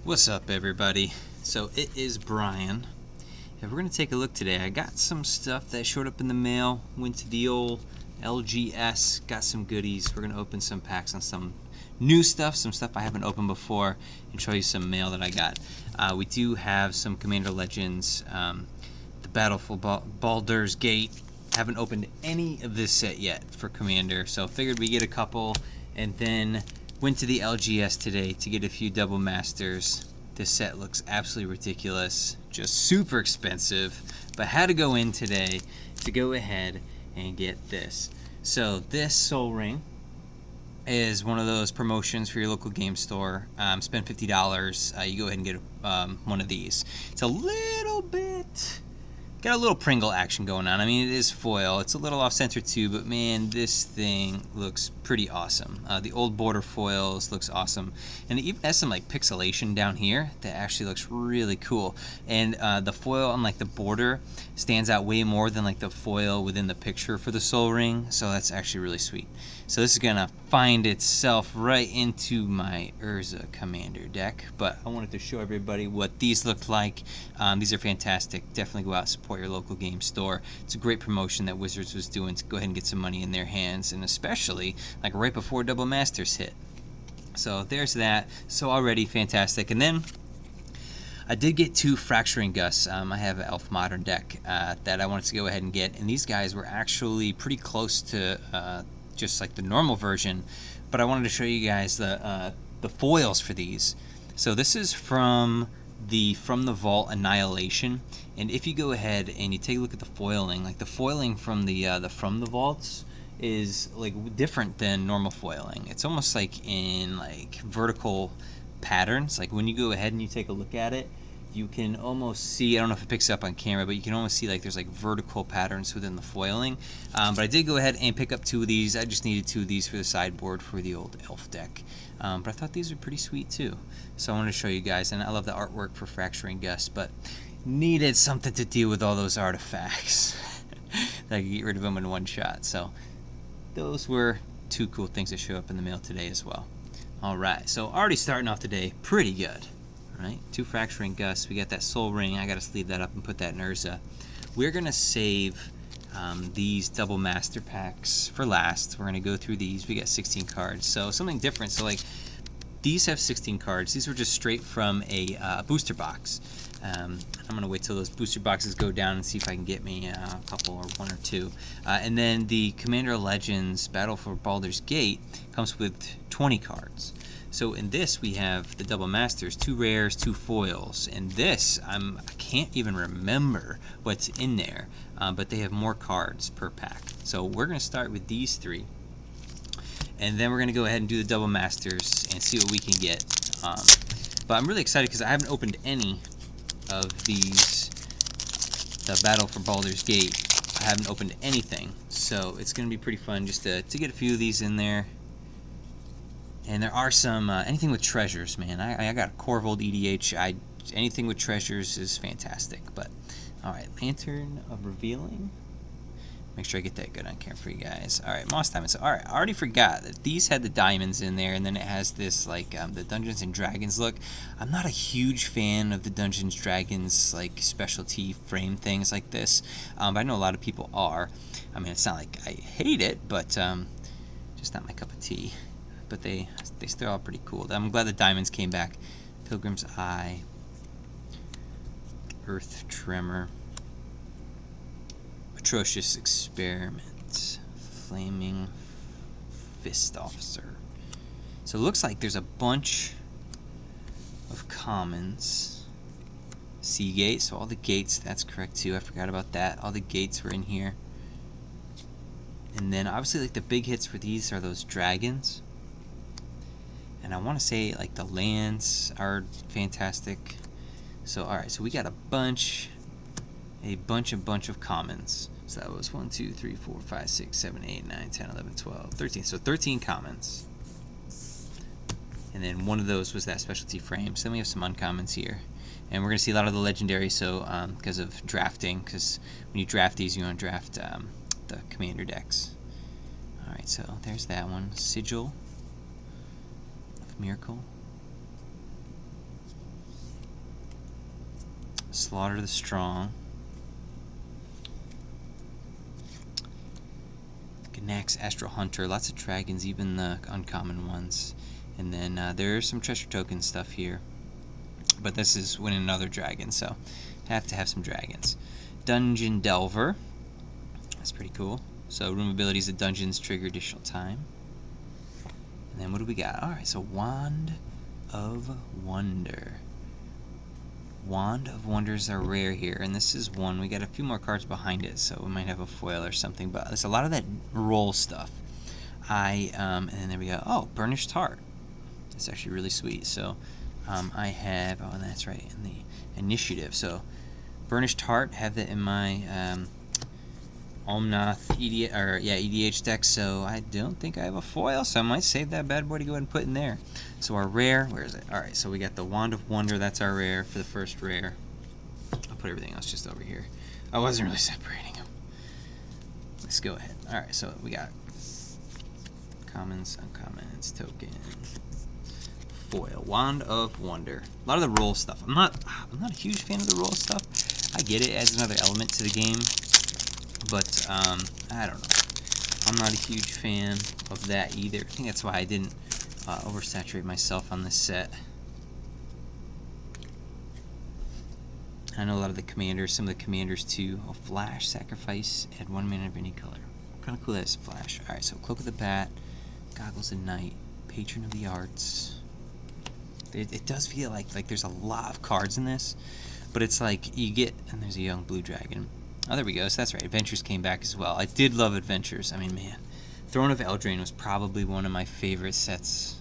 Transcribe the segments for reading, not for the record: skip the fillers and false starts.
What's up, everybody? So it is Brian, and we're going to take a look today. I got some stuff that showed up in the mail, went to the old LGS, got some goodies. We're going to open some packs on some new stuff, some stuff I haven't opened before, and show you some mail that I got. We do have some Commander Legends, the Battle for Baldur's Gate. Haven't opened any of this set yet for Commander, so figured we get a couple, and then went to the LGS today to get a few Double Masters. This set looks absolutely ridiculous, just super expensive, but had to go in today to go ahead and get this. So this Soul Ring is one of those promotions for your local game store. Spend $50, you go ahead and get one of these. It's a little bit... got a little Pringle action going on. I mean, it is foil. It's a little off-center too, but man, this thing looks pretty awesome. The old border foils looks awesome. And it even has some like pixelation down here that actually looks really cool. And the foil on like the border stands out way more than like the foil within the picture for the Soul Ring. So that's actually really sweet. So this is gonna find itself right into my Urza Commander deck, but I wanted to show everybody what these look like. These are fantastic. Definitely go out and support your local game store. It's a great promotion that Wizards was doing to go ahead and get some money in their hands, and especially like right before Double Masters hit. So there's that. So already fantastic. And then I did get two Fracturing Gusts. I have an Elf Modern deck that I wanted to go ahead and get, and these guys were actually pretty close to just like the normal version, but I wanted to show you guys the foils for these. So this is from the Vault Annihilation, and if you go ahead and you take a look at the foiling, like the foiling from the Vaults is like different than normal foiling. It's almost like in like vertical patterns. Like when you go ahead and you take a look at it, you can almost see, I don't know if it picks up on camera, but you can almost see like there's like vertical patterns within the foiling. But I did go ahead and pick up two of these. I just needed two of these for the sideboard for the old elf deck. But I thought these were pretty sweet too. So I wanted to show you guys, and I love the artwork for Fracturing Gust, but needed something to deal with all those artifacts. that I could get rid of them in one shot. So those were two cool things that show up in the mail today as well. Alright, so already starting off today pretty good. Right, two Fracturing Gusts. We got that Soul Ring. I gotta sleeve that up and put that in Urza. We're gonna save these Double Master packs for last. We're gonna go through these. We got 16 cards, so something different. So like these have 16 cards. These were just straight from a booster box. I'm gonna wait till those booster boxes go down and see if I can get me a couple or one or two. And then the Commander Legends Battle for Baldur's Gate comes with 20 cards. So in this we have the Double Masters, 2 rares, 2 foils. In this, I can't even remember what's in there, but they have more cards per pack. So we're going to start with these 3, and then we're going to go ahead and do the Double Masters and see what we can get. But I'm really excited because I haven't opened any of these, the Battle for Baldur's Gate. I haven't opened anything, so it's going to be pretty fun just to get a few of these in there. And there are some, anything with treasures, man. I got Corvold EDH. Anything with treasures is fantastic. But, alright, Lantern of Revealing. Make sure I get that good on camera for you guys. Alright, Moss Diamonds. Alright, I already forgot that these had the diamonds in there, and then it has this, like, the Dungeons and Dragons look. I'm not a huge fan of the Dungeons Dragons, like, specialty frame things like this. But I know a lot of people are. I mean, it's not like I hate it, but just not my cup of tea. But they still are pretty cool. I'm glad the diamonds came back. Pilgrim's Eye, Earth Tremor, Atrocious Experiment, Flaming Fist Officer. So it looks like there's a bunch of commons. Seagate, so all the gates, that's correct too. I forgot about that. All the gates were in here. And then obviously like the big hits for these are those dragons. And I want to say like the lands are fantastic. So alright, so we got a bunch of commons. So that was 1, 2, 3, 4, 5, 6, 7, 8, 9, 10, 11, 12, 13. So 13 commons. And then one of those was that specialty frame. So then we have some uncommons here. And we're going to see a lot of the legendary, so because of drafting, because when you draft these, you want to draft the commander decks. Alright, so there's that one. Sigil of Miracle. Slaughter the Strong. Ganax Astral Hunter. Lots of dragons, even the uncommon ones. And then there's some treasure token stuff here. But this is winning another dragon, so have to have some dragons. Dungeon Delver. That's pretty cool. So room abilities of dungeons trigger additional time. And then what do we got? Alright, so Wand of Wonder. Wand of Wonders are rare here, and this is one. We got a few more cards behind it, so we might have a foil or something, but there's a lot of that roll stuff. And then there we go. Oh, Burnished Heart. That's actually really sweet. So I have, oh, and that's right, in the initiative. So Burnished Heart, have that in my Omnath EDH deck, so I don't think I have a foil, so I might save that bad boy to go ahead and put in there. So our rare, where is it? Alright, so we got the Wand of Wonder, that's our rare for the first rare. I'll put everything else just over here. I wasn't really separating them. Let's go ahead. Alright, so we got commons, uncommons, token, foil, Wand of Wonder. A lot of the roll stuff. I'm not a huge fan of the roll stuff. I get it, adds another element to the game. But, I don't know. I'm not a huge fan of that either. I think that's why I didn't oversaturate myself on this set. I know a lot of the commanders, some of the commanders too. Oh, Flash, Sacrifice, add 1 mana of any color. Kind of cool that it's Flash. Alright, so Cloak of the Bat, Goggles of Night, Patron of the Arts. It does feel like there's a lot of cards in this, but it's like you get, and there's a young blue dragon. Oh, there we go. So that's right. Adventures came back as well. I did love Adventures. I mean, man, Throne of Eldraine was probably one of my favorite sets.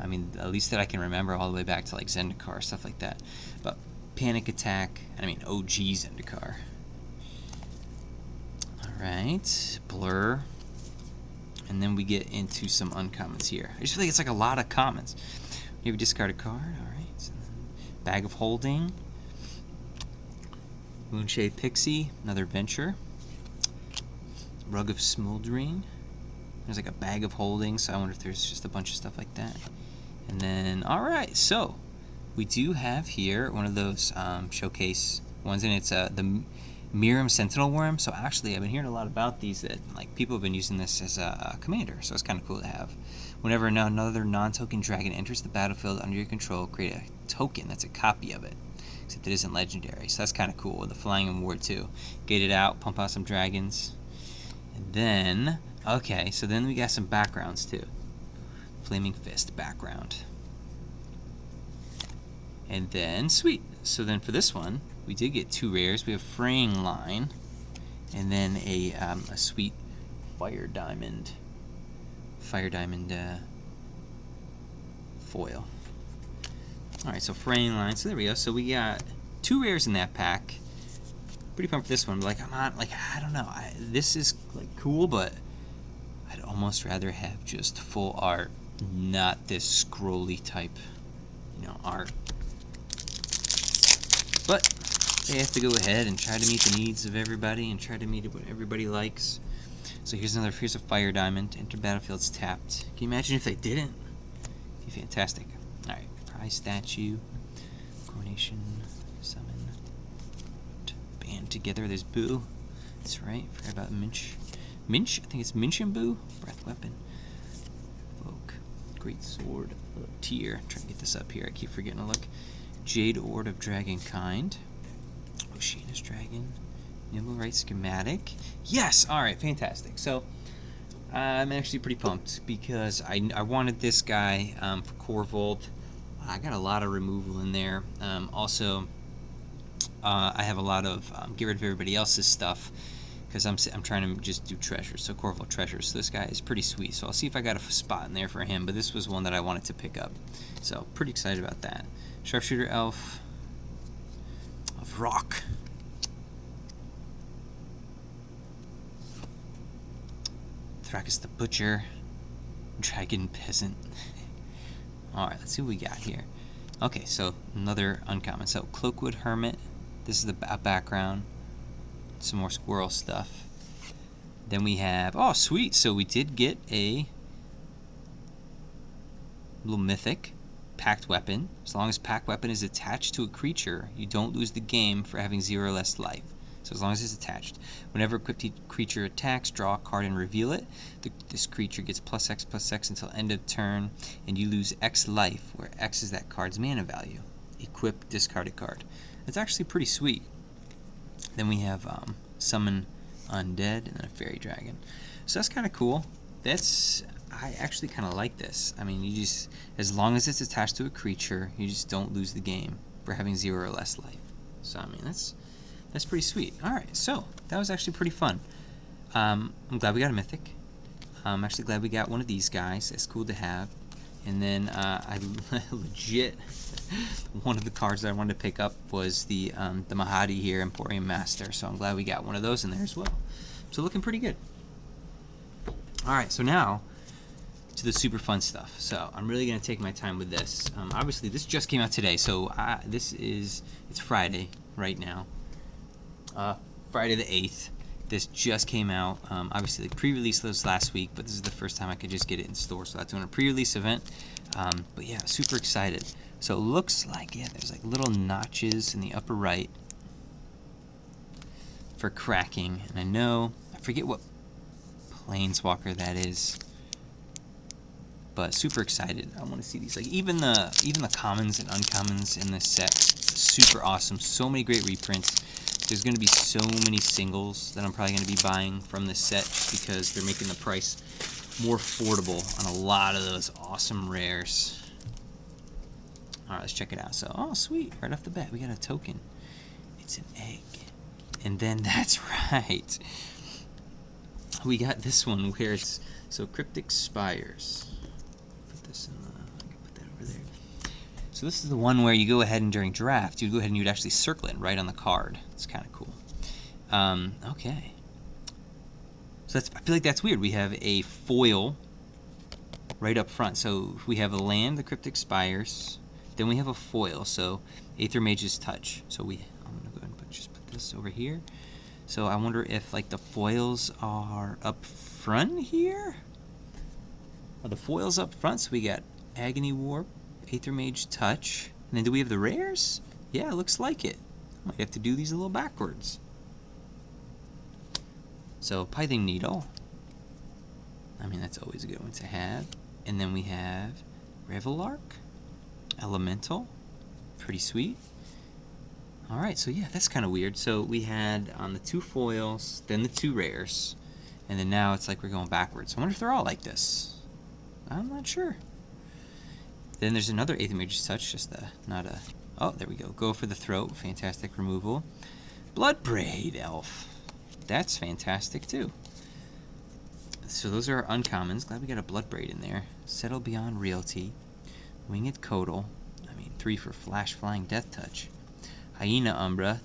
I mean, at least that I can remember, all the way back to like Zendikar, stuff like that. But Panic Attack, I mean, OG Zendikar. Alright, Blur. And then we get into some uncommons here. I just feel like it's like a lot of commons. You have a discarded card. Alright. So Bag of Holding. Moonshade Pixie, another Venture. Rug of Smoldering. There's like a Bag of Holding, so I wonder if there's just a bunch of stuff like that. And then, alright, so we do have here one of those showcase ones, and it's the Miram Sentinel Worm. So actually, I've been hearing a lot about these, that like people have been using this as a commander, so it's kind of cool to have. Whenever another non-token dragon enters the battlefield under your control, create a token that's a copy of it. Except it isn't legendary, so that's kind of cool with the Flying and Ward too. Get it out, pump out some dragons. And then, okay, so then we got some backgrounds too. Flaming Fist background. And then, sweet. So then for this one, we did get 2 rares. We have Fraying Line, and then a sweet Fire Diamond foil. Alright, so Fraying Line. So there we go. So we got 2 rares in that pack. Pretty pumped for this one. But like, I don't know. This is like cool, but I'd almost rather have just full art, not this scrolly type, art. But they have to go ahead and try to meet the needs of everybody and try to meet what everybody likes. So here's a Fire Diamond. Enter battlefield's tapped. Can you imagine if they didn't? It'd be fantastic. Alright. Prize Statue, Coronation, Summon, Band Together. There's Boo. That's right. Forgot about Minch. Minch? I think it's Minch and Boo. Breath Weapon. Evoke. Great Sword of Tyr. I'm trying to get this up here. I keep forgetting to look. Jade Ord of Dragonkind. Oceanus Dragon. Nimble Right Schematic. Yes! Alright, fantastic. So, I'm actually pretty pumped because I wanted this guy for Core Vault. I got a lot of removal in there. Also, I have a lot of get rid of everybody else's stuff because I'm trying to just do treasures, so Core Vault treasures. So this guy is pretty sweet. So I'll see if I got a spot in there for him. But this was one that I wanted to pick up, so pretty excited about that. Sharpshooter Elf of Rock. Thrakus the Butcher. Dragon Peasant. Alright, let's see what we got here. Okay, so another uncommon. So Cloakwood Hermit. This is the background. Some more squirrel stuff. Then we have, oh sweet, so we did get a little mythic. packed weapon. As long as packed weapon is attached to a creature, you don't lose the game for having 0 or less life. So as long as it's attached. Whenever equipped creature attacks, draw a card and reveal it. This creature gets +X until end of turn, and you lose X life, where X is that card's mana value. Equip discarded card. It's actually pretty sweet. Then we have Summon Undead and then a Fairy Dragon. So that's kind of cool. I actually kind of like this. I mean, you just, as long as it's attached to a creature, you just don't lose the game for having 0 or less life. So I mean, that's pretty sweet. All right, so that was actually pretty fun. I'm glad we got a mythic. I'm actually glad we got one of these guys. It's cool to have. And then I legit, one of the cards that I wanted to pick up was the Mahadi here, Emporium Master. So I'm glad we got one of those in there as well. So looking pretty good. All right, so now to the super fun stuff. So I'm really gonna take my time with this. Obviously, this just came out today. So it's Friday right now. Friday the 8th. This just came out. Obviously, the pre-release was last week, but this is the first time I could just get it in store. So that's doing a pre-release event. But yeah, super excited. So it looks like, yeah, there's like little notches in the upper right for cracking. And I forget what planeswalker that is, but super excited. I want to see these. Like even the commons and uncommons in this set, super awesome. So many great reprints. There's going to be so many singles that I'm probably going to be buying from this set just because they're making the price more affordable on a lot of those awesome rares. All right, let's check it out. So, oh, sweet. Right off the bat, we got a token. It's an egg. And then, that's right. We got this one where it's, so Cryptic Spires. Put this in I can put that over there. So this is the one where you go ahead and during draft, you'd go ahead and you'd actually circle it right on the card. It's kind of cool. Okay. So I feel like that's weird. We have a foil right up front. So we have a land, the Cryptic Spires. Then we have a foil. So Aether Mage's Touch. So I'm gonna go ahead and just put this over here. So I wonder if like the foils are up front here. Are the foils up front? So we got Agony Warp, Aether Mage Touch, and then do we have the rares? Yeah, it looks like it. Might have to do these a little backwards. So Pithing Needle. I mean, that's always a good one to have. And then we have Revelark, Elemental, pretty sweet. All right, so yeah, that's kind of weird. So we had on the 2 foils, then the 2 rares, and then now it's like we're going backwards. I wonder if they're all like this. I'm not sure. Then there's another Aether Mage's Touch, oh, there we go. Go for the Throat, fantastic removal. Bloodbraid Elf, that's fantastic too. So those are our uncommons. Glad we got a Bloodbraid in there. Settle Beyond Realty, Winged Codal. I mean, 3 for Flash Flying Death Touch. Hyena Umbra,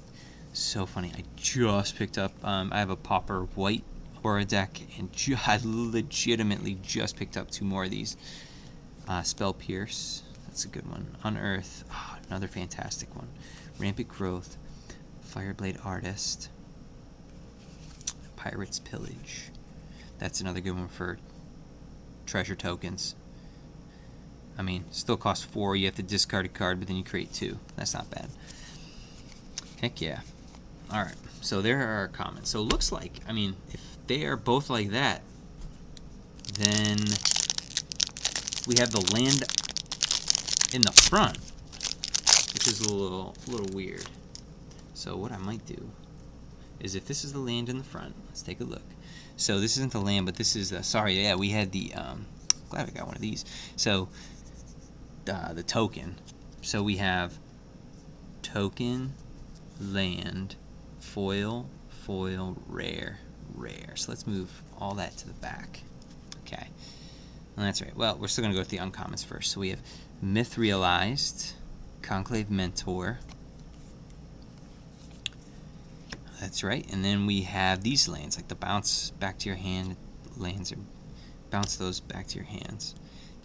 so funny. I just picked up. I have a Pauper White Aura deck, and I legitimately just picked up 2 more of these. Spell Pierce, that's a good one. Unearth, another fantastic one. Rampant Growth, Fireblade Artist, Pirate's Pillage. That's another good one for treasure tokens. I mean, still costs 4. You have to discard a card, but then you create 2. That's not bad. Heck yeah. All right, so there are our comments. So it looks like, I mean, if they are both like that, then we have the land in the front, which is a little weird. So what I might do is if this is the land in the front, let's take a look. So this isn't the land, but this is we had the glad I got one of these. So the token. So we have token, land, foil, rare. So let's move all that to the back. Okay. And that's right. Well, we're still going to go with the uncommons first. So we have Myth Realized, Conclave Mentor. That's right. And then we have these lands, like the bounce back to your hand lands, or bounce those back to your hands.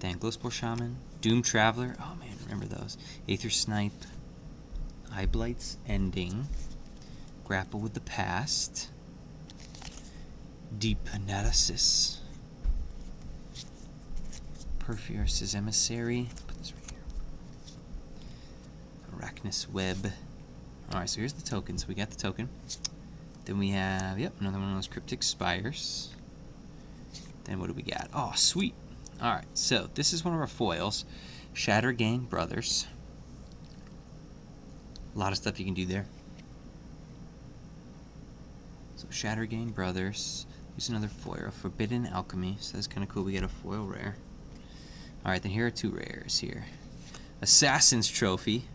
Then Glowspore Shaman, Doom Traveler. Oh man, remember those. Aether Snipe, Eyeblight's Ending, Grapple with the Past, Deep Analysis, Perfurous Emissary. Put this right here. Cygnus Web. Alright, so here's the token. So we got the token. Then we have, yep, another one of those Cryptic Spires. Then what do we got? Oh, sweet. Alright, so this is one of our foils. Shatter Gang Brothers. A lot of stuff you can do there. So Shatter Gang Brothers. Here's another foil. Forbidden Alchemy. So that's kind of cool. We get a foil rare. Alright, then here are two rares here. Assassin's Trophy.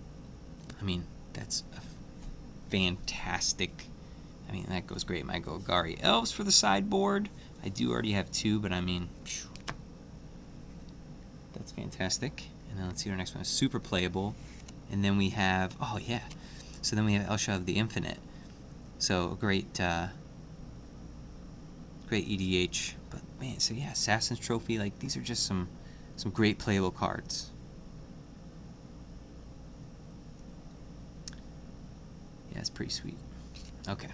I mean, that's a fantastic. I mean, that goes great. My Golgari Elves for the sideboard. I do already have two, but I mean, phew, that's fantastic. And then let's see our next one. Super playable. And then we have, oh yeah. So then we have Elsha of the Infinite. So great, great EDH. But man, so yeah, Assassin's Trophy. Like these are just some great playable cards. Yeah, it's pretty sweet. Okay.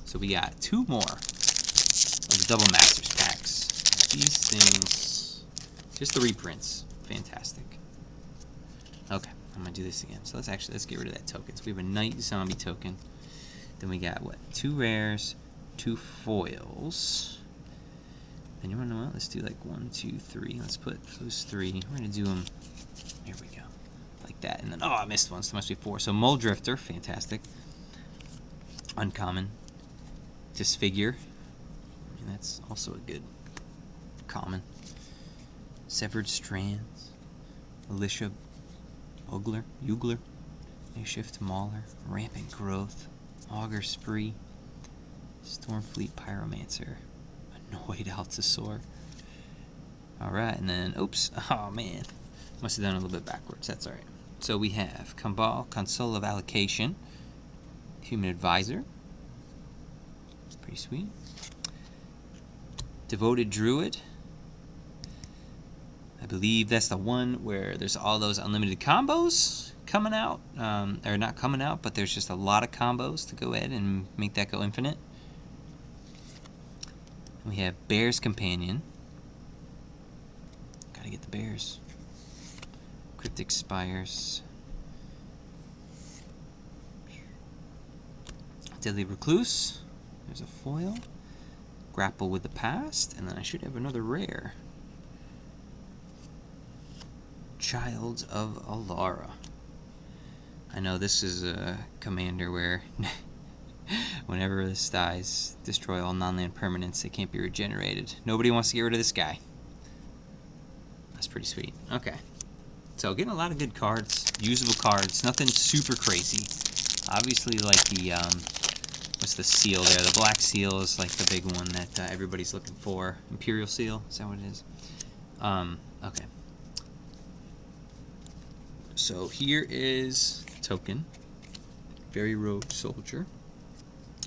So we got two more of the Double Masters packs. These things, just the reprints, fantastic. Okay, I'm gonna do this again. So let's get rid of that token. So we have a Night Zombie token. Then we got what? Two rares, two foils. Then you wanna know what? Let's do like 1, 2, 3. Let's put those three. We're gonna do them. Here we go, like that. And then oh, I missed one. So there must be 4. So Mole Drifter, fantastic. Uncommon. Disfigure. I mean, that's also a good common. Severed Strands. Alicia Ugler. Makeshift Mauler. Rampant Growth. Augur Spree. Stormfleet Pyromancer. Annoyed Altasaur. Alright, and then, oops, oh man. Must have done a little bit backwards, that's alright. So we have Kambal, Console of Allocation. Human Advisor. Pretty sweet. Devoted Druid. I believe that's the one where there's all those unlimited combos coming out. Or not coming out, but there's just a lot of combos to go ahead and make that go infinite. We have Bear's Companion. Gotta get the bears. Cryptic Spires. Deadly Recluse. There's a foil. Grapple with the Past. And then I should have another rare. Childs of Alara. I know this is a commander where whenever this dies, destroy all non-land permanents. They can't be regenerated. Nobody wants to get rid of this guy. That's pretty sweet. Okay. So getting a lot of good cards. Usable cards. Nothing super crazy. Obviously like the what's the seal there? The black seal is like the big one that everybody's looking for. Imperial seal, is that what it is? Okay. So here is token. Very Rogue Soldier.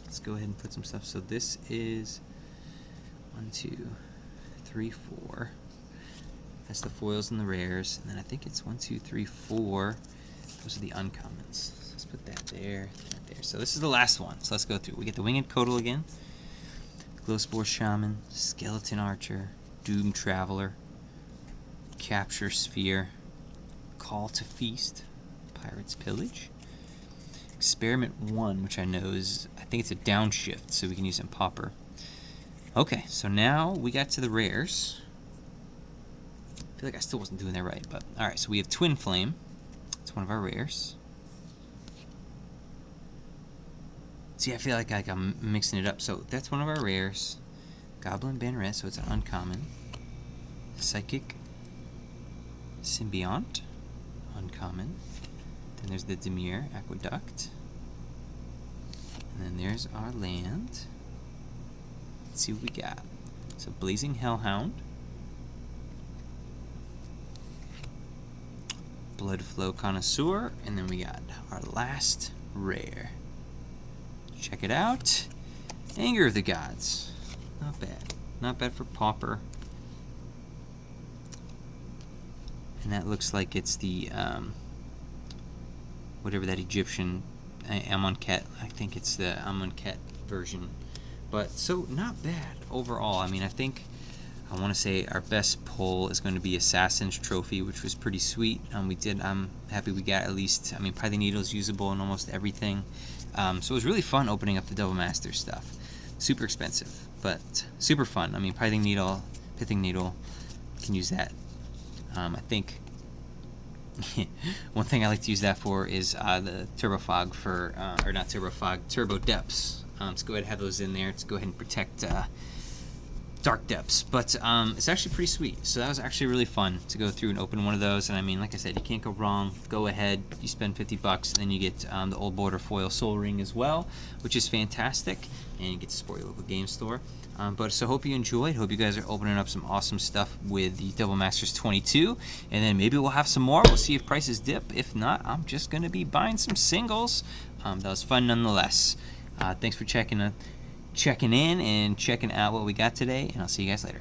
Let's go ahead and put some stuff. So this is 1, 2, 3, 4. That's the foils and the rares. And then I think it's 1, 2, 3, 4. Those are the uncommons. So let's put that there, that there. So this is the last one. So let's go through. We get the Winged Codal again. Glowspore Shaman. Skeleton Archer. Doom Traveler. Capture Sphere. Call to Feast. Pirate's Pillage. Experiment 1, which I know is, I think it's a downshift, so we can use it in Pauper. Okay, so now we got to the rares. I feel like I still wasn't doing that right, but alright, so we have Twin Flame. It's one of our rares. See, I feel like I'm mixing it up. So that's one of our rares. Goblin Banneret, so it's an uncommon. Psychic Symbiont, uncommon. Then there's the Dimir Aqueduct. And then there's our land. Let's see what we got. So Blazing Hellhound. Bloodflow Connoisseur. And then we got our last rare. Check it out. Anger of the Gods. Not bad. Not bad for Pauper. And that looks like it's the whatever that Egyptian Amonkhet. I think it's the Amonkhet version. But so not bad overall. I mean, I think I want to say our best pull is going to be Assassin's Trophy, which was pretty sweet. I'm happy we got at least, I mean, Pithing Needle is usable in almost everything. So it was really fun opening up the Devil Master stuff. Super expensive, but super fun. I mean, Pithing Needle, can use that. I think one thing I like to use that for is the Turbo Fog for, or not Turbo Fog, Turbo Depths. Let's go ahead and have those in there to go ahead and protect Dark Depths. But it's actually pretty sweet. So that was actually really fun to go through and open one of those. And I mean, like I said, you can't go wrong. Go ahead, you spend $50, and then you get the Old Border Foil Soul Ring as well, which is fantastic. And you get to support your local game store. But so hope you enjoyed. Hope you guys are opening up some awesome stuff with the Devil Masters 22. And then maybe we'll have some more. We'll see if prices dip. If not, I'm just going to be buying some singles. That was fun nonetheless. Thanks for checking in and checking out what we got today. And I'll see you guys later.